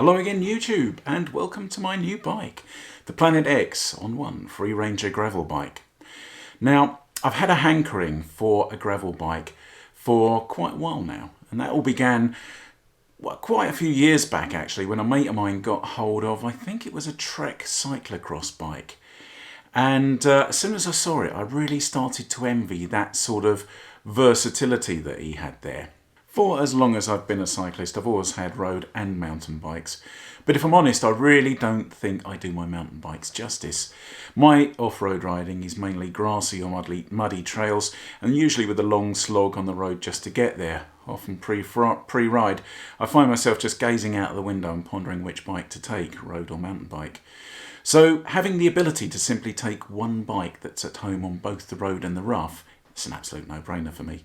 Hello again YouTube, and welcome to my new bike, the Planet X on One Free Ranger gravel bike. Now, I've had a hankering for a gravel bike for quite a while now, and that all began quite a few years back actually, when a mate of mine got hold of, I think it was a Trek cyclocross bike. And as soon as I saw it, I really started to envy that sort of versatility that he had there. For as long as I've been a cyclist, I've always had road and mountain bikes. But if I'm honest, I really don't think I do my mountain bikes justice. My off-road riding is mainly grassy or muddy trails, and usually with a long slog on the road just to get there. Often pre-ride, I find myself just gazing out of the window and pondering which bike to take, road or mountain bike. So having the ability to simply take one bike that's at home on both the road and the rough, it's an absolute no-brainer for me.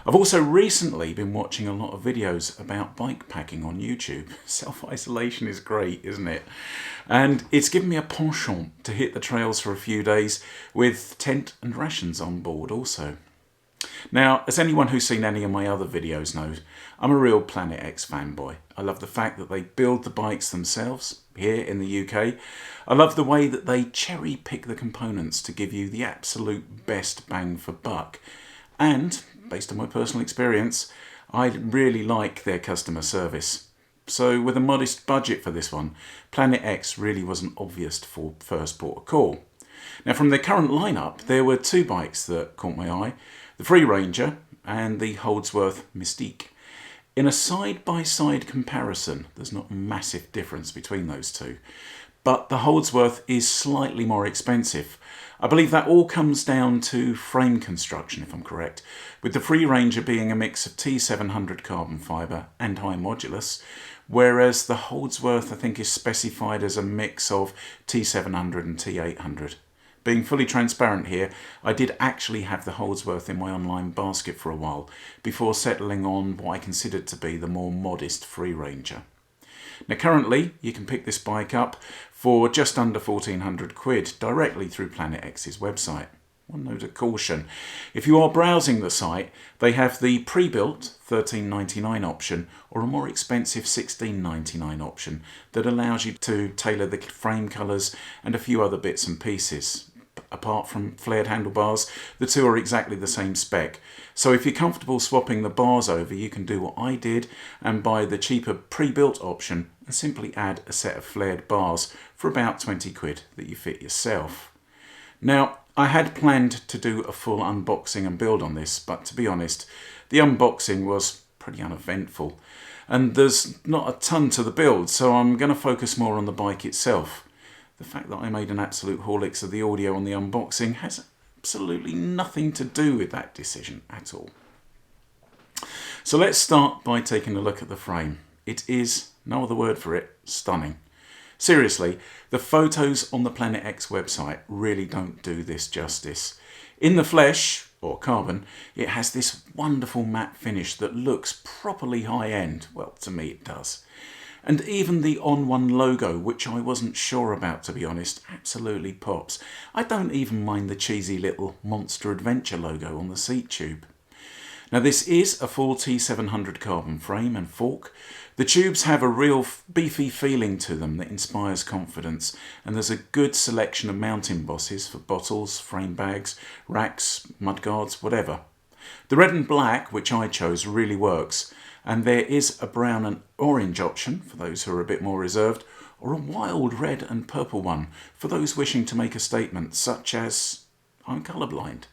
I've also recently been watching a lot of videos about bike packing on YouTube. Self-isolation is great, isn't it? And it's given me a penchant to hit the trails for a few days with tent and rations on board also. Now, as anyone who's seen any of my other videos knows, I'm a real Planet X fanboy. I love the fact that they build the bikes themselves here in the UK. I love the way that they cherry pick the components to give you the absolute best bang for buck. And, based on my personal experience, I really like their customer service. So with a modest budget for this one, Planet X really wasn't obvious for first port of call. Now from their current lineup, there were two bikes that caught my eye, the Free Ranger and the Holdsworth Mystique. In a side-by-side comparison, there's not a massive difference between those two, but the Holdsworth is slightly more expensive. I believe that all comes down to frame construction, if I'm correct, with the Free Ranger being a mix of T700 carbon fibre and high modulus, whereas the Holdsworth I think is specified as a mix of T700 and T800. Being fully transparent here, I did actually have the Holdsworth in my online basket for a while, before settling on what I considered to be the more modest Free Ranger. Now currently, you can pick this bike up for just under 1400 quid directly through Planet X's website. One note of caution, if you are browsing the site, they have the pre-built $13.99 option or a more expensive $16.99 option that allows you to tailor the frame colours and a few other bits and pieces. Apart from flared handlebars, the two are exactly the same spec. So if you're comfortable swapping the bars over, you can do what I did and buy the cheaper pre-built option and simply add a set of flared bars for about 20 quid that you fit yourself. Now, I had planned to do a full unboxing and build on this, but to be honest, the unboxing was pretty uneventful and there's not a ton to the build, so I'm going to focus more on the bike itself. The fact that I made an absolute horlicks of the audio on the unboxing has absolutely nothing to do with that decision at all. So let's start by taking a look at the frame. It is, no other word for it, stunning. Seriously, the photos on the Planet X website really don't do this justice. In the flesh, or carbon, it has this wonderful matte finish that looks properly high-end. Well, to me it does. And even the On One logo, which I wasn't sure about to be honest, absolutely pops. I don't even mind the cheesy little Monster Adventure logo on the seat tube. Now this is a full T700 carbon frame and fork. The tubes have a real beefy feeling to them that inspires confidence, and there's a good selection of mounting bosses for bottles, frame bags, racks, mudguards, whatever. The red and black, which I chose, really works, and there is a brown and orange option for those who are a bit more reserved, or a wild red and purple one for those wishing to make a statement such as, I'm colourblind.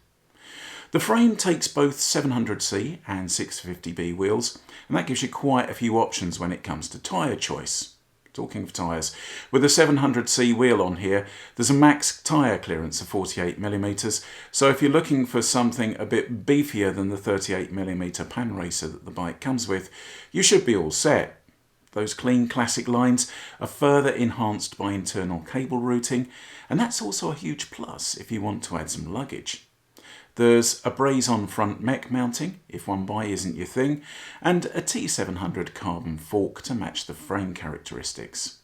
The frame takes both 700C and 650B wheels, and that gives you quite a few options when it comes to tyre choice. Talking of tyres, with a 700C wheel on here, there's a max tyre clearance of 48mm, so if you're looking for something a bit beefier than the 38mm pan racer that the bike comes with, you should be all set. Those clean classic lines are further enhanced by internal cable routing, and that's also a huge plus if you want to add some luggage. There's a braze-on front mech mounting, if one by isn't your thing, and a T700 carbon fork to match the frame characteristics.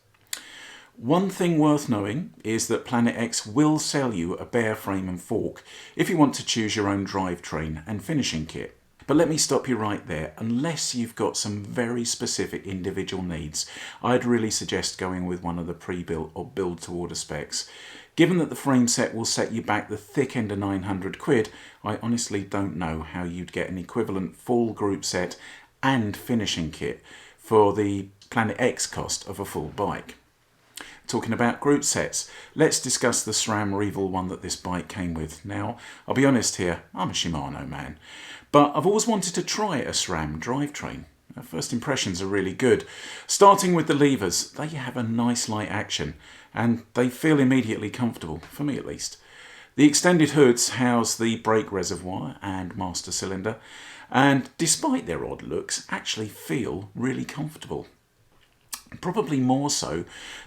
One thing worth knowing is that Planet X will sell you a bare frame and fork if you want to choose your own drivetrain and finishing kit. But let me stop you right there. Unless you've got some very specific individual needs, I'd really suggest going with one of the pre-built or build to order specs. Given that the frame set will set you back the thick end of 900 quid, I honestly don't know how you'd get an equivalent full group set and finishing kit for the Planet X cost of a full bike. Talking about group sets, let's discuss the SRAM Revel one that this bike came with. Now, I'll be honest here, I'm a Shimano man, but I've always wanted to try a SRAM drivetrain. First impressions are really good. Starting with the levers, they have a nice light action and they feel immediately comfortable, for me at least. The extended hoods house the brake reservoir and master cylinder, and despite their odd looks, actually feel really comfortable. Probably more so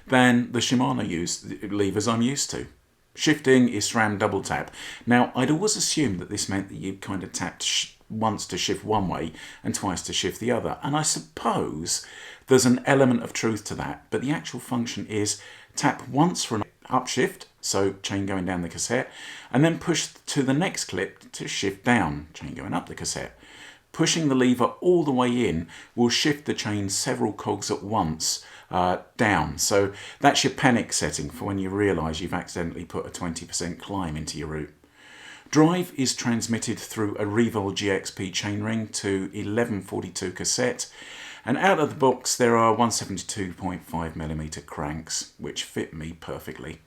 than the Shimano levers I'm used to. Shifting is SRAM double tap. Now, I'd always assumed that this meant that you kind of tapped once to shift one way and twice to shift the other. And I suppose there's an element of truth to that, but the actual function is tap once for an upshift, so chain going down the cassette, and then push to the next clip to shift down, chain going up the cassette. Pushing the lever all the way in will shift the chain several cogs at once down. So that's your panic setting for when you realise you've accidentally put a 20% climb into your route. Drive is transmitted through a Revel GXP chainring to 1142 cassette, and out of the box there are 172.5mm cranks, which fit me perfectly.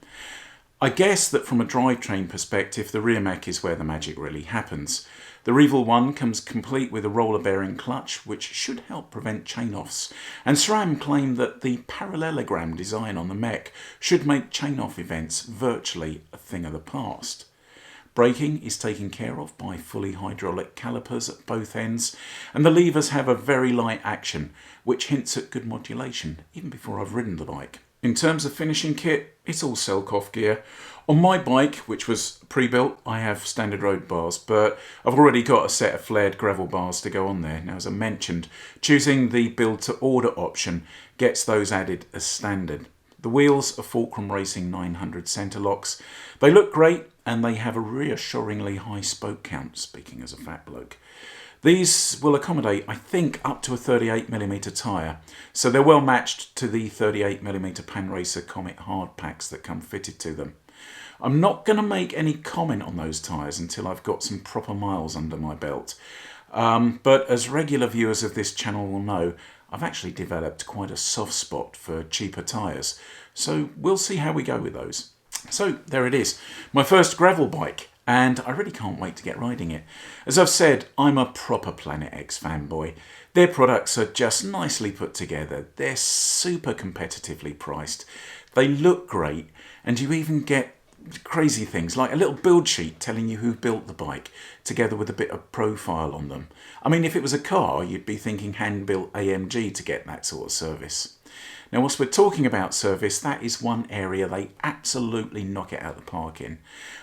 I guess that from a drivetrain perspective, the rear mech is where the magic really happens. The Revel 1 comes complete with a roller bearing clutch, which should help prevent chain-offs, and SRAM claim that the parallelogram design on the mech should make chain-off events virtually a thing of the past. Braking is taken care of by fully hydraulic calipers at both ends, and the levers have a very light action, which hints at good modulation, even before I've ridden the bike. In terms of finishing kit, it's all Selkoff gear. On my bike, which was pre-built, I have standard road bars, but I've already got a set of flared gravel bars to go on there. Now, as I mentioned, choosing the build to order option gets those added as standard. The wheels are Fulcrum Racing 900 centre locks. They look great and they have a reassuringly high spoke count, speaking as a fat bloke. These will accommodate, I think, up to a 38mm tyre, so they're well matched to the 38mm Panracer Comet hard packs that come fitted to them. I'm not going to make any comment on those tyres until I've got some proper miles under my belt, but as regular viewers of this channel will know, I've actually developed quite a soft spot for cheaper tyres, so we'll see how we go with those. So there it is, my first gravel bike, and I really can't wait to get riding it. As I've said, I'm a proper Planet X fanboy. Their products are just nicely put together, they're super competitively priced, they look great, and you even get crazy things like a little build sheet telling you who built the bike, together with a bit of profile on them. I mean, if it was a car, you'd be thinking hand-built AMG to get that sort of service. Now, whilst we're talking about service, that is one area they absolutely knock it out of the park in.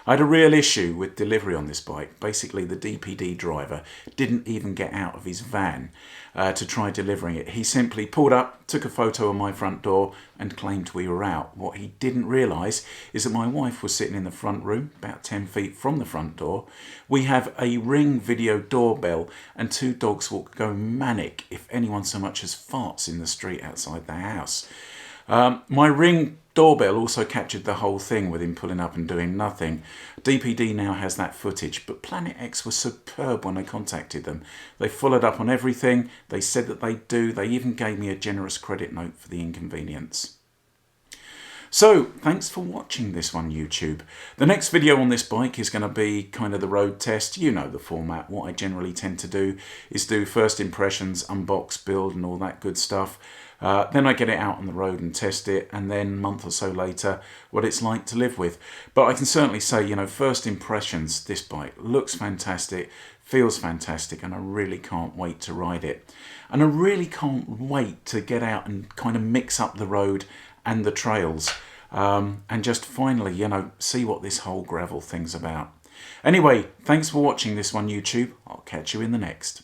I had a real issue with delivery on this bike. Basically, the DPD driver didn't even get out of his van to try delivering it. He simply pulled up, took a photo of my front door and claimed we were out. What he didn't realise is that my wife was sitting in the front room, about 10 feet from the front door. We have a Ring video doorbell and two dogs will go manic if anyone so much as farts in the street outside the house. My Ring doorbell also captured the whole thing with him pulling up and doing nothing. DPD now has that footage, but Planet X was superb when I contacted them. They followed up on everything, they said that they do, they even gave me a generous credit note for the inconvenience. So, thanks for watching this one, YouTube. The next video on this bike is going to be kind of the road test. You know the format. What I generally tend to do is do first impressions, unbox, build and all that good stuff. Then I get it out on the road and test it, and then a month or so later, what it's like to live with. But I can certainly say, you know, first impressions, this bike looks fantastic, feels fantastic, and I really can't wait to ride it. And I really can't wait to get out and kind of mix up the road and the trails, and just finally, you know, see what this whole gravel thing's about. Anyway, thanks for watching this one, YouTube. I'll catch you in the next.